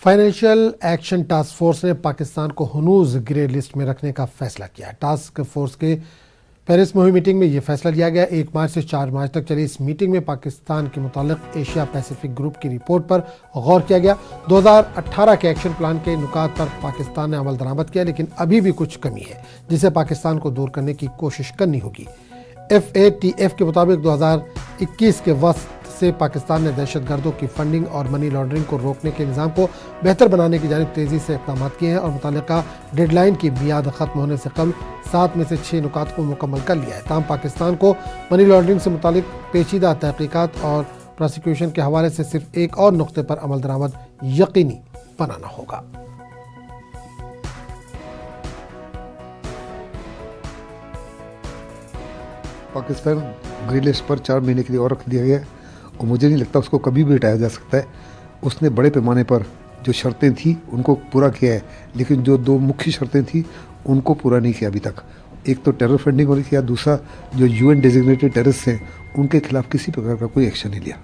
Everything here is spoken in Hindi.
फाइनेंशियल एक्शन टास्क फोर्स ने पाकिस्तान को हुनूज ग्रे लिस्ट में रखने का फैसला किया। टास्क फोर्स के पेरिस में हुई मीटिंग में यह फैसला लिया गया। 1 मार्च से 4 मार्च तक चली इस मीटिंग में पाकिस्तान के मुतालिक एशिया पैसिफिक ग्रुप की रिपोर्ट पर गौर किया गया। 2018 के एक्शन प्लान के नुकात पर पाकिस्तान ने अमल दरामद किया, लेकिन अभी भी कुछ कमी है जिसे पाकिस्तान को दूर करने की कोशिश करनी होगी। FATF के मुताबिक 2021 के वक्त से पाकिस्तान ने दहशतगर्दों की फंडिंग और मनी लॉन्ड्रिंग को रोकने के निज़ाम को बेहतर बनाने की जानिब तेज़ी से इक़दाम किए हैं और मुतल्लिका डेडलाइन की मियाद ख़त्म होने से कबल 7 में से 6 नुकात को मुकम्मल कर लिया है। ताहम पाकिस्तान को मनी लॉन्ड्रिंग से मुतालिक पेचीदा तहक़ीक़ात और प्रोसिक्यूशन के हवाले से सिर्फ एक और नुक्ते पर अमल दरामद यकीनी बनाना होगा। पाकिस्तान ग्रे लिस्ट पर 4 महीने के लिए और रख दिया गया और मुझे नहीं लगता उसको कभी भी हटाया जा सकता है। उसने बड़े पैमाने पर जो शर्तें थी उनको पूरा किया है, लेकिन जो 2 मुख्य शर्तें थी उनको पूरा नहीं किया अभी तक। एक तो टेरर फंडिंग होनी थी, दूसरा जो UN डेजिग्नेटेड टेररिस्ट हैं उनके खिलाफ किसी प्रकार का कोई एक्शन नहीं लिया।